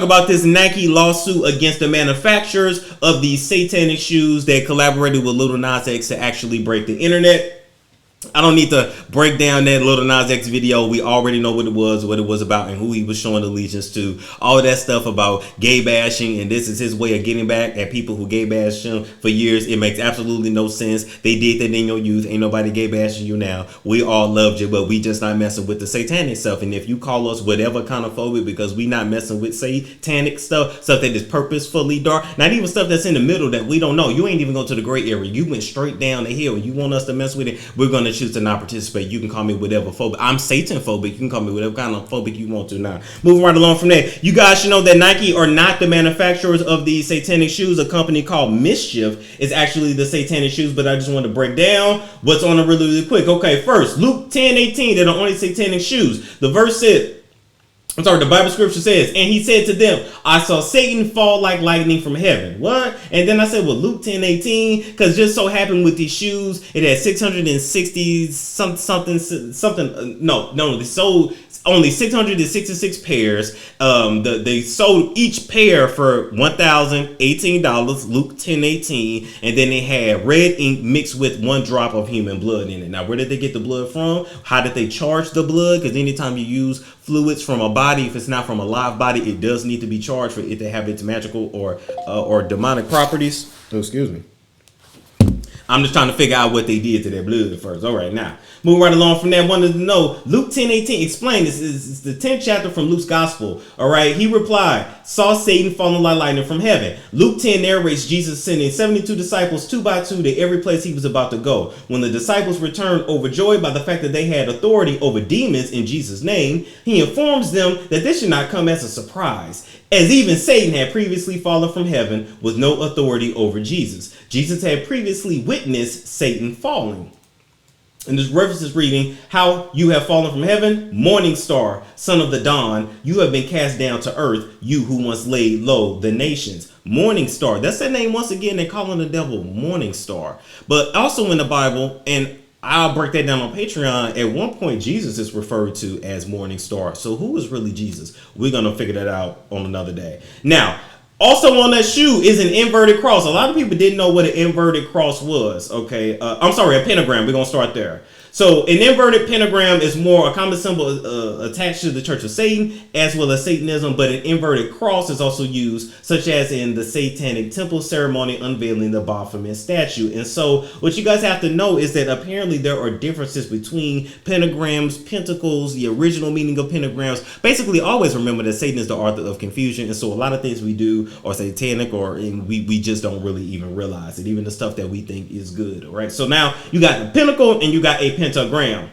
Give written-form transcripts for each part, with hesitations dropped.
About this Nike lawsuit against the manufacturers of these satanic shoes that collaborated with Lil Nas X to actually break the internet. I don't need to break down that Lil Nas X video. We already know what it was about, and who he was showing allegiance to. All of that stuff about gay bashing, and this is his way of getting back at people who gay bashed him for years. It makes absolutely no sense. They did that in your youth. Ain't nobody gay bashing you now. We all loved you, but we just not messing with the satanic stuff. And if you call us whatever kind of phobic because we not messing with satanic stuff that is purposefully dark, not even stuff that's in the middle that we don't know. You ain't even go to the gray area. You went straight down the hill, and you want us to mess with it. We're gonna choose to not participate. You can call me whatever phobic. I'm Satan phobic. You can call me whatever kind of phobic you want to now. Moving right along from there. You guys should know that Nike are not the manufacturers of these satanic shoes. A company called MSCHF is actually the satanic shoes, but I just want to break down what's on it really quick. Okay, first, Luke 10:18, they're the only satanic shoes. The verse said, the Bible scripture says, and he said to them, I saw Satan fall like lightning from heaven. What? And then I said, well, Luke 10:18, because just so happened with these shoes, it had 660 something. They sold only 666 pairs. They sold each pair for $1,018, Luke 10:18, and then they had red ink mixed with 1 drop of human blood in it. Now, where did they get the blood from? How did they charge the blood? Because anytime you use fluids from a body, if it's not from a live body, it does need to be charged for it to have its magical or demonic properties. Oh, excuse me. I'm just trying to figure out what they did to their blood first. All right, now, moving right along from that, wanted to know, Luke 10:18, explain this. Is the 10th chapter from Luke's gospel. All right, he replied, saw Satan falling like lightning from heaven. Luke 10 narrates Jesus sending 72 disciples 2 by 2 to every place he was about to go. When the disciples returned overjoyed by the fact that they had authority over demons in Jesus' name, he informs them that this should not come as a surprise, as even Satan had previously fallen from heaven with no authority over Jesus. Jesus had previously witnessed Satan falling. And this references reading, how you have fallen from heaven, morning star, son of the dawn, you have been cast down to earth, you who once laid low the nations. Morning star, that's that name once again. They're calling the devil morning star. But also in the Bible, and I'll break that down on Patreon, at one point Jesus is referred to as morning star. So who is really Jesus? We're going to figure that out on another day. Now, also on that shoe is an inverted cross. A lot of people didn't know what an inverted cross was. Okay, I'm sorry, a pentagram. We're going to start there. So an inverted pentagram is more a common symbol attached to the Church of Satan as well as Satanism, but an inverted cross is also used, such as in the Satanic Temple ceremony unveiling the Baphomet statue. And so what you guys have to know is that apparently there are differences between pentagrams, pentacles, the original meaning of pentagrams. Basically, always remember that Satan is the author of confusion, and so a lot of things we do are satanic, we just don't really even realize it, even the stuff that we think is good. All right, so now you got the pinnacle and you got a pentagram.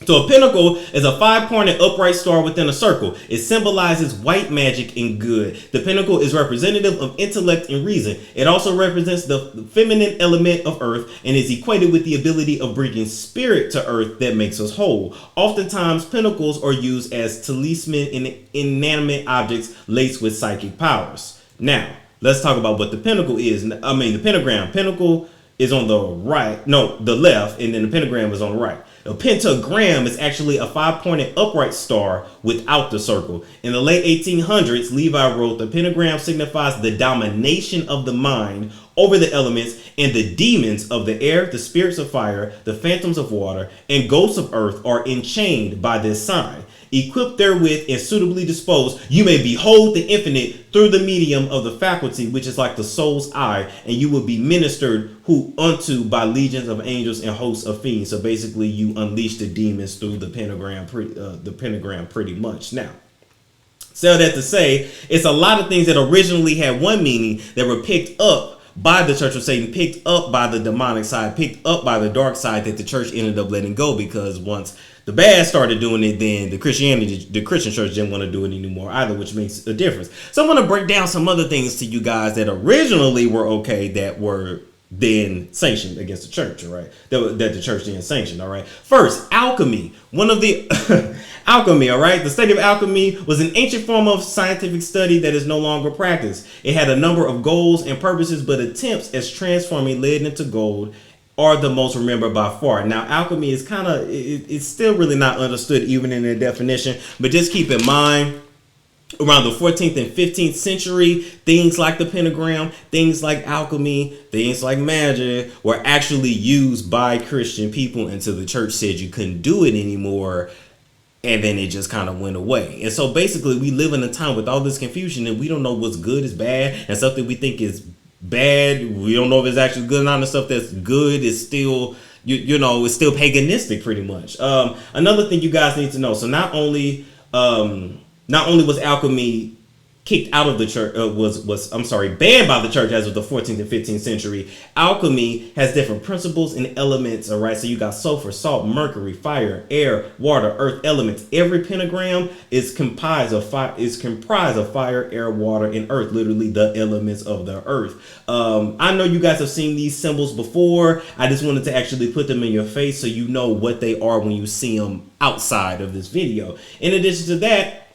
So a pinnacle is a 5-pointed upright star within a circle. It symbolizes white magic and good. The pinnacle is representative of intellect and reason. It also represents the feminine element of earth and is equated with the ability of bringing spirit to earth that makes us whole. Oftentimes, pinnacles are used as talisman in inanimate objects laced with psychic powers. Now, let's talk about what the pinnacle is. The pentagram. Pinnacle is on the right, the left, and then the pentagram is on the right. A pentagram is actually a 5-pointed upright star without the circle. In the late 1800s, Levi wrote, the pentagram signifies the domination of the mind over the elements and the demons of the air, the spirits of fire, the phantoms of water, and ghosts of earth are enchained by this sign. Equipped therewith and suitably disposed, you may behold the infinite through the medium of the faculty, which is like the soul's eye, and you will be ministered unto by legions of angels and hosts of fiends. So basically, you unleash the demons through the pentagram pretty much. Now, so that to say, it's a lot of things that originally had one meaning that were picked up by the Church of Satan, picked up by the demonic side, picked up by the dark side, that the church ended up letting go, because once the bad started doing it, then the Christian church didn't want to do it anymore either, which makes a difference. So I'm going to break down some other things to you guys that originally were okay, that were then sanctioned against the church, all right? That the church didn't sanction, all right? First, alchemy. One of the alchemy, all right? The study of alchemy was an ancient form of scientific study that is no longer practiced. It had a number of goals and purposes, but attempts at transforming lead into gold are the most remembered by far. Now, alchemy is it's still really not understood even in their definition, but just keep in mind, around the 14th and 15th century, things like the pentagram, things like alchemy, things like magic were actually used by Christian people until the church said you couldn't do it anymore. And then it just kind of went away. And so basically we live in a time with all this confusion and we don't know what's good is bad, and something we think is bad, we don't know if it's actually good or not, and stuff that's good is still, you know, it's still paganistic pretty much. Another thing you guys need to know, so not only was alchemy kicked out of the church, banned by the church as of the 14th and 15th century. Alchemy has different principles and elements, all right? So you got sulfur, salt, mercury, fire, air, water, earth elements. Every pentagram is comprised of fire, air, water, and earth, literally the elements of the earth. I know you guys have seen these symbols before. I just wanted to actually put them in your face so you know what they are when you see them outside of this video. In addition to that,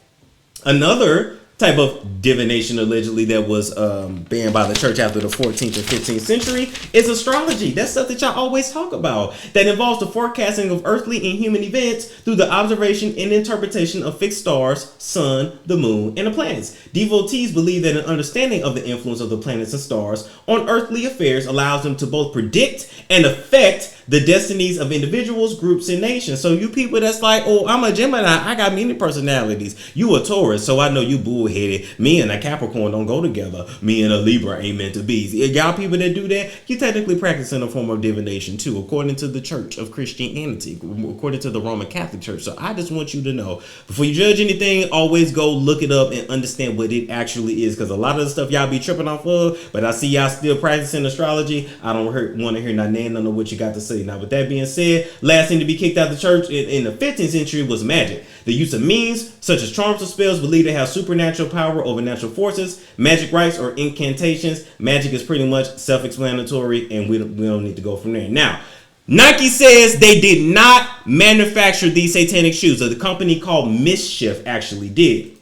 another type of divination allegedly that was banned by the church after the 14th and 15th century is astrology. That's stuff that y'all always talk about, that involves the forecasting of earthly and human events through the observation and interpretation of fixed stars, sun, the moon, and the planets. Devotees believe that an understanding of the influence of the planets and stars on earthly affairs allows them to both predict and affect the destinies of individuals, groups, and nations. So you people that's like, oh, I'm a Gemini, I got many personalities. You a Taurus, so I know you bullheaded. Me and a Capricorn don't go together. Me and a Libra ain't meant to be. Y'all people that do that, you technically practicing a form of divination too, according to the Church of Christianity, according to the Roman Catholic Church. So I just want you to know, before you judge anything, always go look it up and understand what it actually is, because a lot of the stuff y'all be tripping off of, but I see y'all still practicing astrology. I don't want to hear none of what you got to say. Now, with that being said, last thing to be kicked out of the church in the 15th century was magic. The use of means, such as charms or spells, believed to have supernatural power over natural forces. Magic rites or incantations. Magic is pretty much self-explanatory, and we don't need to go from there. Now, Nike says they did not manufacture these satanic shoes. So the company called M.C.C actually did.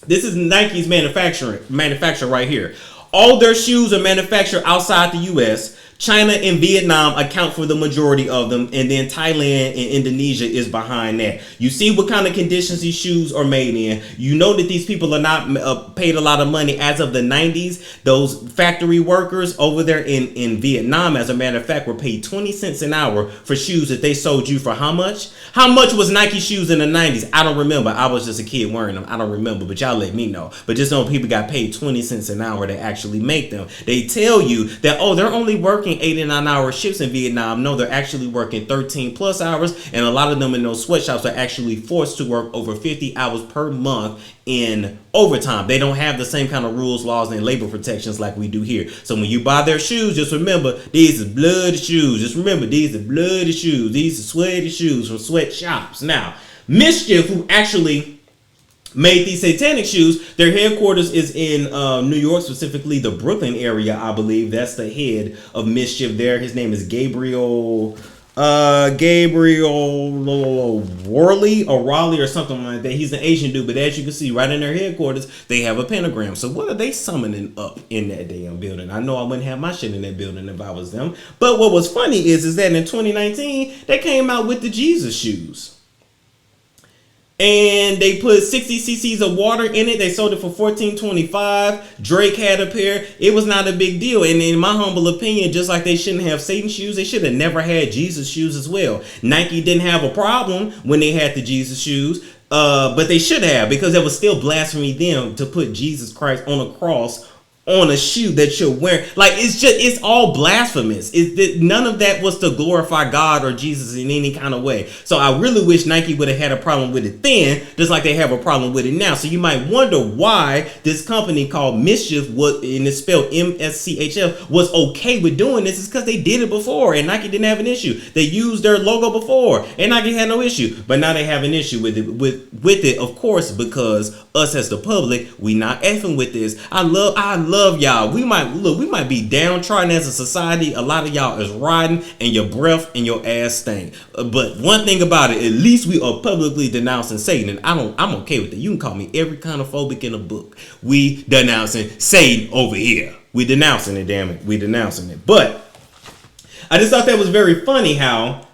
This is Nike's manufacturer right here. All their shoes are manufactured outside the U.S. China and Vietnam account for the majority of them, and then Thailand and Indonesia is behind that. You see what kind of conditions these shoes are made in. You know that these people are not paid a lot of money. As of the 90s, those factory workers over there in Vietnam, as a matter of fact, were paid 20 cents an hour for shoes that they sold you for how much? How much was Nike shoes in the 90s? I don't remember. I was just a kid wearing them. I don't remember, but y'all let me know. But just know people got paid 20 cents an hour to actually make them. They tell you that, oh, they're only working 8 and 9 hour shifts in Vietnam. No, they're actually working 13 plus hours, and a lot of them in those sweatshops are actually forced to work over 50 hours per month in overtime. They don't have the same kind of rules, laws, and labor protections like we do here. So when you buy their shoes, just remember, these are bloody shoes. Just remember, these are bloody shoes. These are sweaty shoes from sweatshops. Now, M.C.C, who actually made these satanic shoes, their headquarters is in New York, specifically the Brooklyn area, I believe. That's the head of M.C.C there. His name is Gabriel Worley or Raleigh or something like that. He's an Asian dude, but as you can see right in their headquarters, they have a pentagram. So what are they summoning up in that damn building? I know I wouldn't have my shit in that building if I was them. But what was funny is that in 2019, they came out with the Jesus shoes. And they put 60 cc's of water in it. They sold it for $14.25. Drake had a pair. It was not a big deal. And in my humble opinion, just like they shouldn't have Satan shoes, they should have never had Jesus shoes as well. Nike didn't have a problem when they had the Jesus shoes, but they should have, because it was still blasphemy them to put Jesus Christ on a cross on a shoe that you're wearing. Like, it's all blasphemous. None of that was to glorify God or Jesus in any kind of way. So I really wish Nike would have had a problem with it then, just like they have a problem with it now. So you might wonder why this company called M.C.C, and it's spelled M-S-C-H-F, was okay with doing this. Is because they did it before and Nike didn't have an issue. They used their logo before and Nike had no issue, but now they have an issue with it, of course, because us as the public, we not effing with this. I love y'all. We might be downtrodden as a society. A lot of y'all is riding and your breath and your ass stink. But one thing about it, at least we are publicly denouncing Satan, and I'm okay with it. You can call me every kind of phobic in a book. We denouncing Satan over here. We denouncing it, damn it. We denouncing it. But I just thought that was very funny how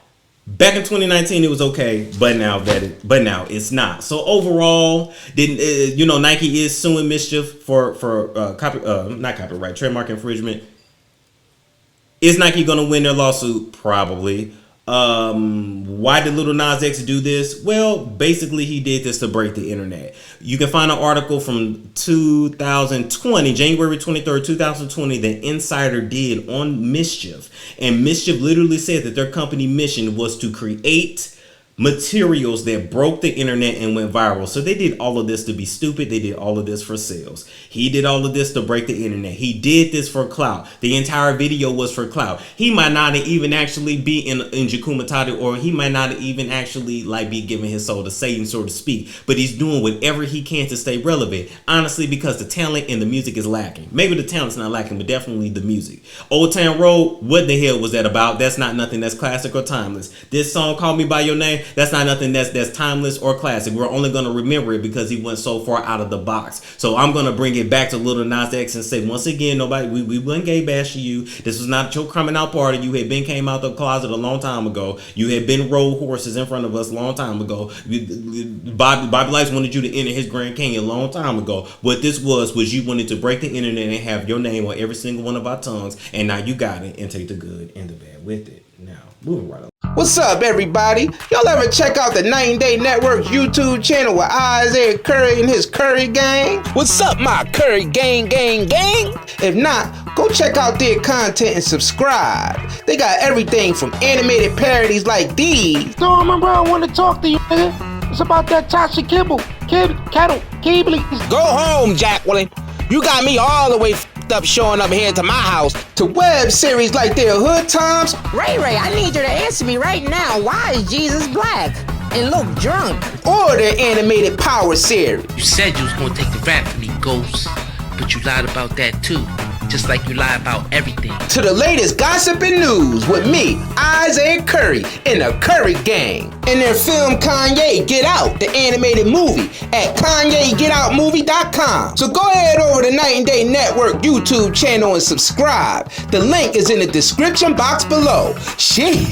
Back in 2019, it was okay, but now it's not. So overall, Nike is suing MSCHF for not copyright, trademark infringement. Is Nike gonna win their lawsuit? Probably. Why did Lil Nas X do this? Well, basically he did this to break the internet. You can find an article from 2020, January 23rd, 2020, that Insider did on MSCHF. And MSCHF literally said that their company mission was to create materials that broke the internet and went viral. So they did all of this to be stupid. They did all of this for sales. He did all of this to break the internet. He did this for clout. The entire video was for clout. He might not even actually be in Jakumatati, or he might not even actually be giving his soul to Satan, so to speak. But he's doing whatever he can to stay relevant. Honestly, because the talent and the music is lacking. Maybe the talent's not lacking, but definitely the music. Old Town Road, what the hell was that about? That's not nothing that's classic or timeless. This song, Call Me By Your Name, that's not nothing that's timeless or classic. We're only going to remember it because he went so far out of the box. So I'm going to bring it back to Lil Nas X and say, once again, we wouldn't gay bash you. This was not your coming out party. You had been came out the closet a long time ago. You had been rode horses in front of us a long time ago. Bobby Lights wanted you to enter his Grand Canyon a long time ago. What this was you wanted to break the internet and have your name on every single one of our tongues. And now you got it, and take the good and the bad with it. Now, moving right on. What's up, everybody? Y'all ever check out the 9 Day Network YouTube channel with Isaiah Curry and his Curry Gang? What's up, my Curry Gang? If not, go check out their content and subscribe. They got everything from animated parodies like these. Storm Monroe, I want to talk to you, nigga. It's about that toxic cattle. Go home, Jacqueline. You got me all the way f***ed up showing up here to my house. To web series like their Hood Times. Ray, I need you to answer me right now. Why is Jesus black and look drunk? Or their animated Power series. You said you was gonna take the rap from me, Ghost, but you lied about that too. Just like you lie about everything. To the latest gossip and news with me, Isaiah Curry, and the Curry Gang. And their film Kanye Get Out, the animated movie, at KanyeGetOutMovie.com. So go ahead over to Night and Day Network YouTube channel and subscribe. The link is in the description box below. Shit.